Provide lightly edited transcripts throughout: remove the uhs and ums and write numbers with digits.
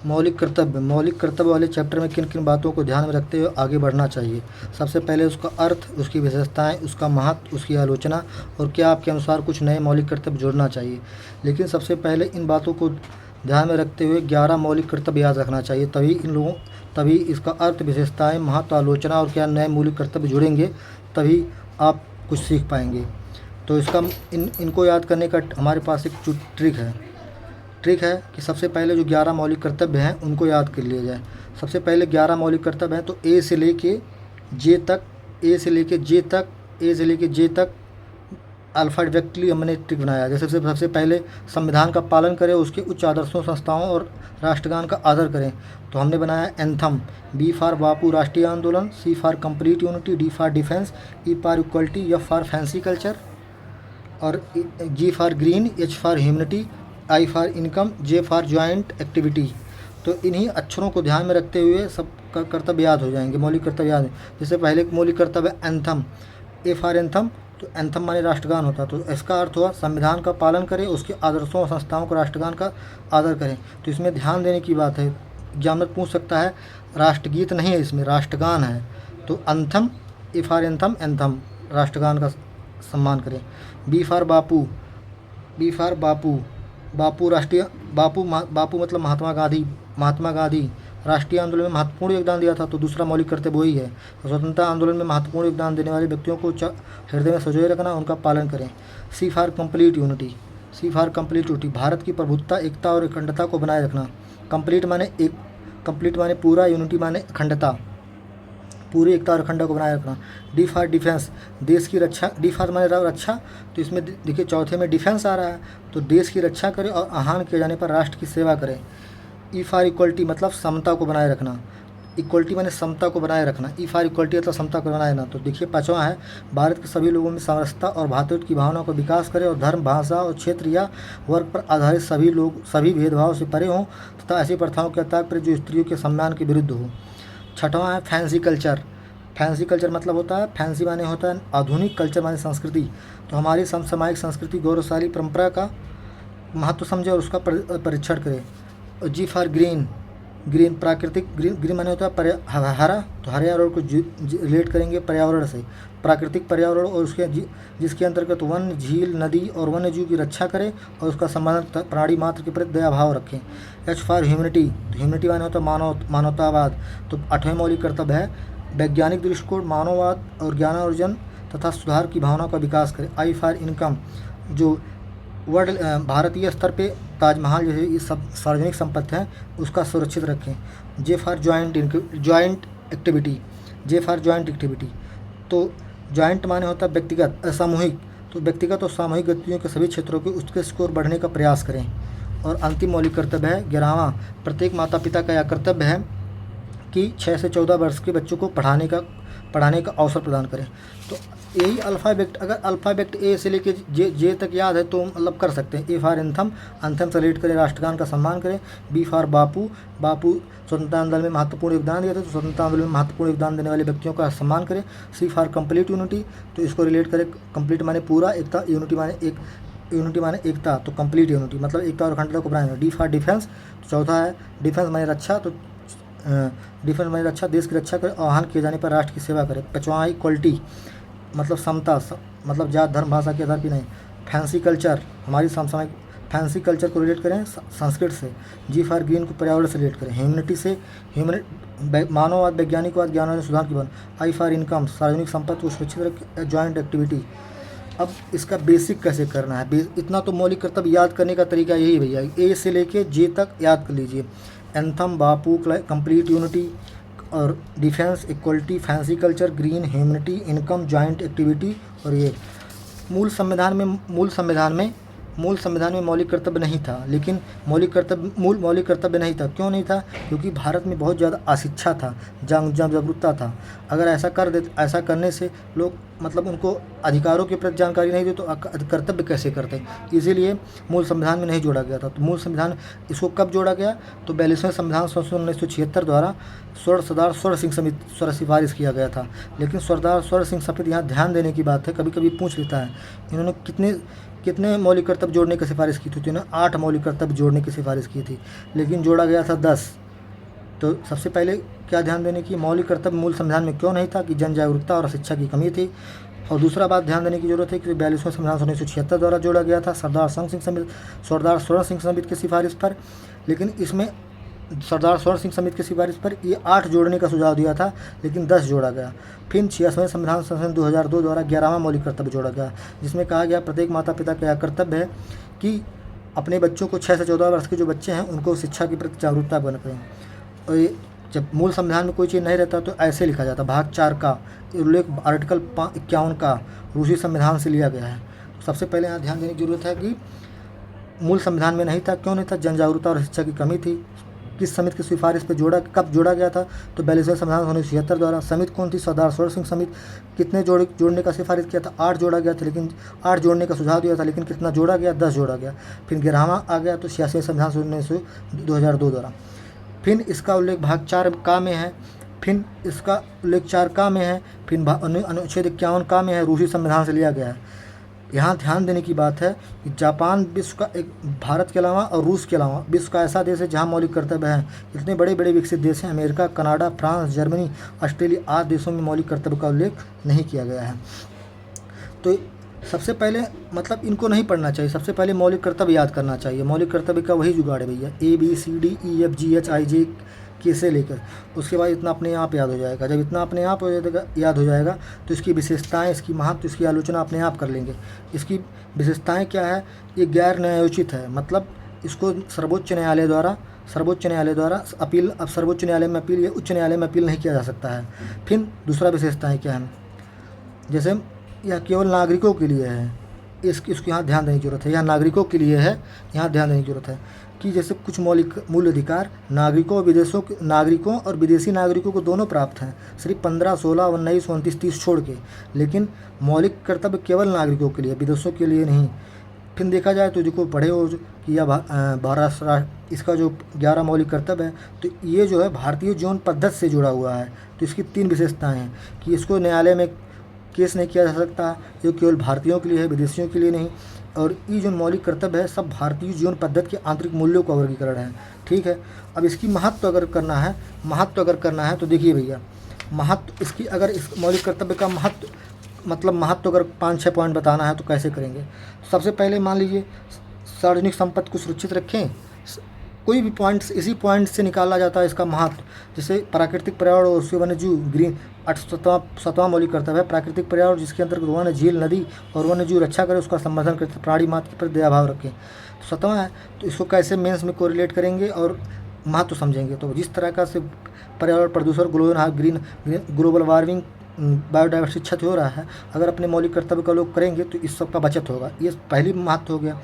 मौलिक कर्तव्य वाले चैप्टर में किन किन बातों को ध्यान में रखते हुए आगे बढ़ना चाहिए। सबसे पहले उसका अर्थ, उसकी विशेषताएं, उसका महत्व, उसकी आलोचना और क्या आपके अनुसार कुछ नए मौलिक कर्तव्य जोड़ना चाहिए। लेकिन सबसे पहले इन बातों को ध्यान में रखते हुए 11 मौलिक कर्तव्य याद रखना चाहिए, तभी इसका अर्थ, विशेषताएं, महत्व, आलोचना और क्या नए मौलिक कर्तव्य जुड़ेंगे, तभी आप कुछ सीख पाएंगे। तो इसका इनको याद करने का हमारे पास एक ट्रिक है कि सबसे पहले जो 11 मौलिक कर्तव्य हैं उनको याद कर लिया जाए। सबसे पहले 11 मौलिक कर्तव्य हैं तो ए से लेके जे तक अल्फ़ाबेटिकली हमने ट्रिक बनाया। जैसे सबसे पहले संविधान का पालन करें, उसके उच्च आदर्शों, संस्थाओं और राष्ट्रगान का आदर करें। तो हमने बनाया एंथम, बी फॉर बापू राष्ट्रीय आंदोलन, C for complete unity, D for defence, E for equality, F for fancy culture और G for green, H for humanity, I for income, J for joint activity. तो इन्हीं अक्षरों को ध्यान में रखते हुए सब कर्तव्य याद हो जाएंगे, मौलिक कर्तव्य याद। जैसे पहले मौलिक कर्तव्य एंथम, ए फॉर एंथम, तो एंथम माने राष्ट्रगान होता। तो इसका अर्थ हुआ संविधान का पालन करें, उसके आदर्शों और संस्थाओं को राष्ट्रगान का आदर करें। तो इसमें ध्यान देने की बात है, एग्जामिनर पूछ सकता है राष्ट्रगीत नहीं है, इसमें राष्ट्रगान है। तो एंथम, ए फॉर एंथम राष्ट्रगान का सम्मान करें। बी फॉर बापू, बापू राष्ट्रीय बापू मतलब महात्मा गांधी राष्ट्रीय आंदोलन में महत्वपूर्ण योगदान दिया था। तो दूसरा मौलिक कर्तव्य वही है। स्वतंत्रता आंदोलन में महत्वपूर्ण योगदान देने वाले व्यक्तियों को हृदय में संजोए रखना, उनका पालन करें। सी फॉर कंप्लीट यूनिटी, भारत की प्रभुत्ता, एकता और अखंडता को बनाए रखना। कंप्लीट माने पूरा, यूनिटी माने अखंडता, पूरी एकता और अखंडता को बनाए रखना। डी फॉर डिफेंस, देश की रक्षा, डी फॉर माने रक्षा। तो इसमें देखिए चौथे में डिफेंस आ रहा है, तो देश की रक्षा करें और आह्वान किए जाने पर राष्ट्र की सेवा करें। ई फॉर इक्वलिटी मतलब समता को बनाए रखना, इक्वलिटी माने समता को बनाए रखना, ई फॉर इक्वलिटी मतलब समता को बनाए रखना। तो देखिए पाँचवा है, भारत के सभी लोगों में समरसता और भ्रातृत्व की भावना को विकास करें और धर्म, भाषा और क्षेत्र या वर्ग पर आधारित सभी भेदभाव से परे हों तथा ऐसी प्रथाओं का त्याग करें जो स्त्रियों के सम्मान के विरुद्ध हो। छठवां है फैंसी कल्चर मतलब होता है, फैंसी माने होता है आधुनिक, कल्चर माने संस्कृति। तो हमारी समसामयिक संस्कृति, गौरवशाली परंपरा का महत्व समझे और उसका परीक्षण करें। जी फॉर ग्रीन प्राकृतिक, ग्रीन माने होता है हरा, तो पर्यावरण को रिलेट करेंगे पर्यावरण से, प्राकृतिक पर्यावरण और उसके जिसके अंतर्गत वन, झील, नदी और वन्य जीव की रक्षा करें और उसका संबंध प्राणी मात्र के प्रति दया भाव रखें। एच फॉर ह्यूमनिटी, तो ह्यूमनिटी माने होता है मानवतावाद। तो 8वें मौलिक कर्तव्य है वैज्ञानिक दृष्टिकोण, मानववाद और ज्ञानार्जन तथा सुधार की भावना का विकास करें। आई फॉर इनकम, जो वर्ल्ड भारतीय स्तर पे ताजमहल जैसे ये सब सार्वजनिक संपत्ति हैं उसका सुरक्षित रखें। जे फॉर जॉइंट एक्टिविटी, तो जॉइंट माने होता है व्यक्तिगत, सामूहिक। तो व्यक्तिगत और सामूहिक गतिविधियों के सभी क्षेत्रों के उत्कृष्ट स्कोर बढ़ने का प्रयास करें। और अंतिम मौलिक कर्तव्य है 11वां, प्रत्येक माता पिता का यह कर्तव्य है कि 6 से 14 वर्ष के बच्चों को पढ़ाने का अवसर प्रदान करें। तो यही अगर अल्फ़ाबेट ए से लेके जे तक याद है तो मतलब कर सकते हैं। ए फॉर एंथम से रिलेट करें, राष्ट्रगान का सम्मान करें। बी फॉर बापू स्वतंत्रता आंदोलन में महत्वपूर्ण योगदान दिया था, तो स्वतंत्रता आंदोलन में महत्वपूर्ण योगदान देने वाले व्यक्तियों का सम्मान करें। सी फॉर कंप्लीट यूनिटी, तो इसको रिलेट करें, कंप्लीट माने पूरा, एकता, यूनिटी माने एकता, तो कंप्लीट यूनिटी मतलब एकता और अखंडता को बनाए। डी फॉर डिफेंस, तो चौथा है डिफेंस माने रक्षा, तो डिफेंस माने रक्षा, देश की रक्षा करें, आह्वान किए जाने पर राष्ट्र की सेवा करें। 5वां इक्वलिटी मतलब समता, मतलब जात, धर्म, भाषा के आधार पर नहीं। फैंसी कल्चर, हमारी समसामयिक फैंसी कल्चर को रिलेट करें संस्कृत से। जी फॉर ग्रीन को पर्यावरण से रिलेट करें। ह्यूमनिटी से मानववाद, वैज्ञानिकवाद, ज्ञान सुधार की बन। आई फॉर इनकम सार्वजनिक संपत्ति को सुरक्षित रखें, जॉइंट एक्टिविटी। अब इसका बेसिक कैसे करना है, इतना तो मौलिक कर्तव्य याद करने का तरीका यही भैया, ए से लेके जे तक याद कर लीजिए। एंथम, बापू, कंप्लीट यूनिटी और defence, equality, fancy culture, green, humanity, income, joint activity. और ये मूल संविधान में मौलिक कर्तव्य नहीं था, लेकिन मौलिक कर्तव्य नहीं था। क्यों नहीं था? क्योंकि भारत में बहुत ज़्यादा अशिक्षा था, जागरूकता था। अगर ऐसा करने से लोग मतलब उनको अधिकारों के प्रति जानकारी नहीं दी तो कर्तव्य कैसे करते, इसीलिए मूल संविधान में नहीं जोड़ा गया था। तो मूल संविधान इसको कब जोड़ा गया? तो 42वें संविधान संशोधन 1976 द्वारा सरदार स्वर्ण सिंह समिति द्वारा सिफारिश किया गया था। लेकिन सरदार स्वर्ण सिंह समिति, यहाँ ध्यान देने की बात है, कभी कभी पूछ लेता है इन्होंने कितने मौलिक कर्तव्य जोड़ने की सिफारिश की थी? तो इन्होंने 8 मौलिक कर्तव्य जोड़ने की सिफारिश की थी, लेकिन जोड़ा गया था 10। तो सबसे पहले क्या ध्यान देने की, मौलिक कर्तव्य मूल संविधान में क्यों नहीं था? कि जन जागरूकता और शिक्षा की कमी थी। और दूसरा बात ध्यान देने की जरूरत है कि 42वें संविधान 1976 द्वारा जोड़ा गया था सरदार स्वर्ण सिंह समिति की सिफारिश पर, लेकिन इसमें सरदार स्वर्ण सिंह समिति की सिफारिश पर ये 8 जोड़ने का सुझाव दिया था, लेकिन 10 जोड़ा गया। फिर 86वें संविधान संशोधन 2002 द्वारा 11वां मौलिक कर्तव्य जोड़ा गया, जिसमें कहा गया प्रत्येक माता पिता का यह कर्तव्य है कि अपने बच्चों को 6 से 14 वर्ष के जो बच्चे हैं उनको शिक्षा के प्रति जागरूकता बना करें। और ये जब मूल संविधान में कोई चीज़ नहीं रहता तो ऐसे लिखा जाता, भाग 4 का उल्लेख आर्टिकल 51 का रूसी संविधान से लिया गया है। तो सबसे पहले यहाँ ध्यान देने की जरूरत है कि मूल संविधान में नहीं था, क्यों नहीं था? जन जागरूकता और शिक्षा की कमी थी। किस समिति की सिफारिश पर कब जोड़ा गया था? तो 42वें संविधान 1976 द्वारा। समिति कौन थी? सरदार स्वर्ण सिंह समिति। कितने जोड़ने का सिफारिश किया था? 8 जोड़ा गया था, लेकिन 8 जोड़ने का सुझाव दिया था, लेकिन कितना जोड़ा गया? 10 जोड़ा गया। फिर 11वां आ गया तो 86वें संविधान 2002 द्वारा। फिर इसका उल्लेख भाग 4 का में है, फिर इसका उल्लेख 4 का में है, फिर अनुच्छेद 51 का में है, रूसी संविधान से लिया गया है। यहाँ ध्यान देने की बात है कि जापान विश्व का एक, भारत के अलावा और रूस के अलावा विश्व का ऐसा देश है जहाँ मौलिक कर्तव्य हैं। इतने बड़े बड़े विकसित देश हैं, America, Canada, France, Germany, Australia आदि देशों में मौलिक कर्तव्य का उल्लेख नहीं किया गया है। तो सबसे पहले मतलब इनको नहीं पढ़ना चाहिए, सबसे पहले मौलिक कर्तव्य याद करना चाहिए। मौलिक कर्तव्य का वही जुगाड़ है भैया, ABCDEFGHIJ के से लेकर, उसके बाद इतना अपने आप याद हो जाएगा। जब इतना अपने आप याद हो जाएगा तो इसकी विशेषताएं, इसकी महत्व, इसकी आलोचना अपने आप कर लेंगे। इसकी विशेषताएं क्या है? ये गैर न्यायोचित है, मतलब इसको सर्वोच्च न्यायालय द्वारा अपील, अब सर्वोच्च न्यायालय में अपील या उच्च न्यायालय में अपील नहीं किया जा सकता है। फिर दूसरा विशेषताएँ क्या है? जैसे यह केवल नागरिकों के लिए है, इसको यहाँ ध्यान देने की जरूरत है। यह नागरिकों के लिए है, यहाँ ध्यान देने की जरूरत है कि जैसे कुछ मौलिक मूल अधिकार नागरिकों और विदेशी नागरिकों को दोनों प्राप्त हैं, सिर्फ 15, 16, 19, 29, 30 छोड़ के, लेकिन मौलिक कर्तव्य केवल नागरिकों के लिए, विदेशों के लिए नहीं। फिर देखा जाए तो देखो पढ़े हो कि यह भारत, इसका जो 11 मौलिक कर्तव्य है, तो ये जो है भारतीय जीवन पद्धति से जुड़ा हुआ है। तो इसकी 3 विशेषताएँ हैं कि इसको न्यायालय में केस नहीं किया जा सकता, ये केवल भारतीयों के लिए है, विदेशियों के लिए नहीं। और ये जो मौलिक कर्तव्य है सब भारतीय जीवन पद्धति के आंतरिक मूल्यों का वर्गीकरण है, ठीक है। अब इसकी महत्व अगर करना है तो देखिए भैया, महत्व इसकी, अगर इस मौलिक कर्तव्य का महत्व अगर 5-6 पॉइंट बताना है तो कैसे करेंगे? सबसे पहले मान लीजिए सार्वजनिक संपत्ति को सुरक्षित रखें। कोई भी पॉइंट्स, इसी पॉइंट से निकाला जाता है इसका महत्व। जैसे प्राकृतिक पर्यावरण और उससे वन्यजीव, ग्रीन 7वां मौलिक कर्तव्य है प्राकृतिक पर्यावरण, जिसके अंतर्गत वन्य, झील, नदी और वन्यजीव रक्षा करें, उसका संवर्धन करते, प्राणी मात्र पर दया भाव रखें। तो 7वां है, तो इसको कैसे मेंस में कोरिलेट करेंगे और महत्व समझेंगे? तो जिस तरह का से पर्यावरण प्रदूषण, ग्लोबल वार्मिंग, बायोडाइवर्सिटी क्षति हो रहा है, अगर अपने मौलिक कर्तव्य का लोग करेंगे तो इस सब का बचत होगा। ये पहली महत्व हो गया।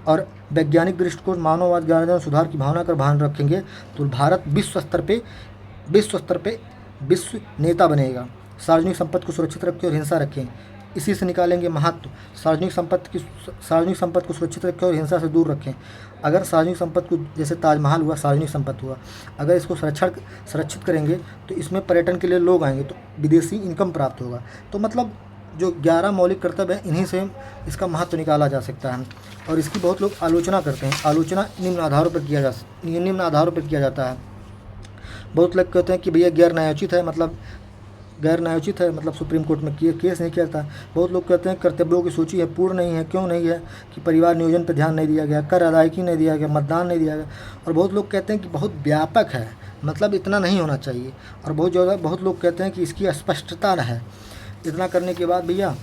और वैज्ञानिक दृष्टिकोण, मानववाद, ज्ञान सुधार की भावना का भान रखेंगे तो भारत विश्व स्तर पे विश्व नेता बनेगा। सार्वजनिक संपत्ति को सुरक्षित रखें और हिंसा रखें, इसी से निकालेंगे महत्व। सार्वजनिक संपत्ति को सुरक्षित रखें और हिंसा से दूर रखें। अगर सार्वजनिक संपत्ति को, जैसे ताजमहल हुआ सार्वजनिक संपत्ति हुआ, अगर इसको संरक्षित करेंगे तो इसमें पर्यटन के लिए लोग आएंगे, तो विदेशी इनकम प्राप्त होगा। तो मतलब जो 11 मौलिक कर्तव्य हैं, इन्हीं से इसका महत्व निकाला जा सकता है। और इसकी बहुत लोग आलोचना करते हैं। आलोचना निम्न आधारों पर किया जाता है। बहुत लोग कहते हैं कि भैया गैर न्यायोचित है, मतलब सुप्रीम कोर्ट में केस नहीं किया जाता। बहुत लोग कहते हैं कर्तव्यों की सूची है, पूर्ण नहीं है। क्यों नहीं है? कि परिवार नियोजन पर ध्यान नहीं दिया गया, कर अदायगी नहीं दिया गया, मतदान नहीं दिया गया। और बहुत लोग कहते हैं कि बहुत व्यापक है, मतलब इतना नहीं होना चाहिए। और बहुत लोग कहते हैं कि इसकी स्पष्टता है। इतना करने के बाद भैया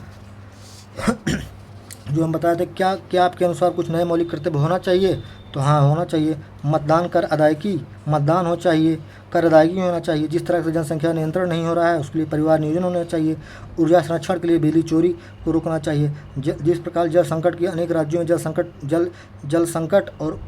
जो हम बताए थे, क्या आपके अनुसार कुछ नए मौलिक कर्तव्य होना चाहिए? तो हाँ, होना चाहिए। मतदान हो चाहिए, कर अदायगी होना चाहिए। जिस तरह से जनसंख्या नियंत्रण नहीं हो रहा है, उसके लिए परिवार नियोजन होना चाहिए। ऊर्जा संरक्षण के लिए बिजली चोरी को रोकना चाहिए। जिस प्रकार जल संकट की अनेक राज्यों में जल संकट और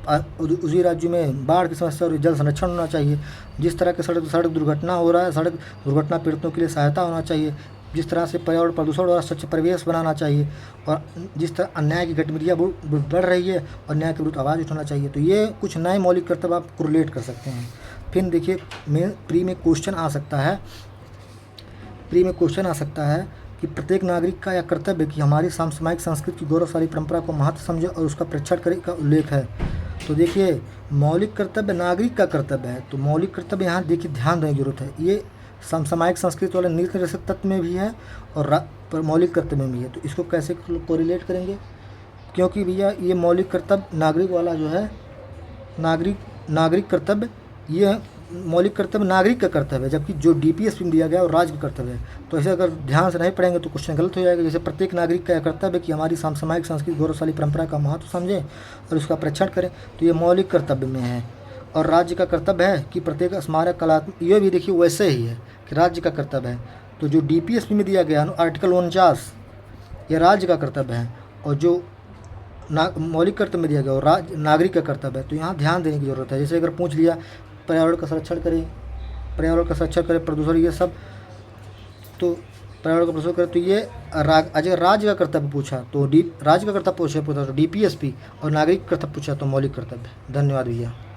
उसी राज्यों में बाढ़ की समस्या और जल संरक्षण होना चाहिए। जिस तरह के सड़क दुर्घटना हो रहा है, सड़क दुर्घटना पीड़ितों के लिए सहायता होना चाहिए। जिस तरह से पर्यावरण प्रदूषण और स्वच्छ परिवेश बनाना चाहिए। और जिस तरह अन्याय की गतिविधियाँ बढ़ रही है और न्याय के विरुद्ध आवाज़ उठाना चाहिए। तो ये कुछ नए मौलिक कर्तव्य आप कोरिलेट कर सकते हैं। फिर देखिए प्री में क्वेश्चन आ सकता है कि प्रत्येक नागरिक का यह कर्तव्य है कि हमारी समसामयिक संस्कृति की गौरवशाली परंपरा को महत्व समझे और उसका परीक्षण करे का उल्लेख है। तो देखिए, मौलिक कर्तव्य नागरिक का कर्तव्य है, तो मौलिक कर्तव्य यहाँ देखिए ध्यान देने की जरूरत है। ये समसामयिक संस्कृति वाले नीति निर्देशक तत्व में भी है और पर मौलिक कर्तव्य में भी है। तो इसको कैसे कोरिलेट करेंगे, क्योंकि भैया ये मौलिक कर्तव्य नागरिक वाला जो है, नागरिक कर्तव्य, ये मौलिक कर्तव्य नागरिक का कर्तव्य है, जबकि जो डीपीएसपी में दिया गया और राज्य का कर्तव्य है। तो ऐसे अगर ध्यान से नहीं पढ़ेंगे तो क्वेश्चन गलत हो जाएगा। जैसे प्रत्येक नागरिक का यह कर्तव्य है कि हमारी समसामयिक संस्कृति गौरवशाली परंपरा का महत्व समझें और उसका परीक्षण करें, तो ये मौलिक कर्तव्य में है। और राज्य का कर्तव्य है कि प्रत्येक स्मारक कलात्मक, ये भी देखिए वैसे ही है कि राज्य का कर्तव्य है। तो जो डीपीएसपी में दिया गया आर्टिकल 49, ये राज्य का कर्तव्य है, और जो मौलिक कर्तव्य में दिया गया और नागरिक का कर्तव्य है। तो यहाँ ध्यान देने की जरूरत है। जैसे अगर पूछ लिया पर्यावरण का संरक्षण करें, प्रदूषण, ये सब, तो पर्यावरण का प्रदूषण करें, तो ये अगर राज्य का कर्तव्य पूछा तो राज्य का कर्तव्य पूछा तो डीपीएसपी, और नागरिक कर्तव्य पूछा तो मौलिक कर्तव्य। धन्यवाद भैया।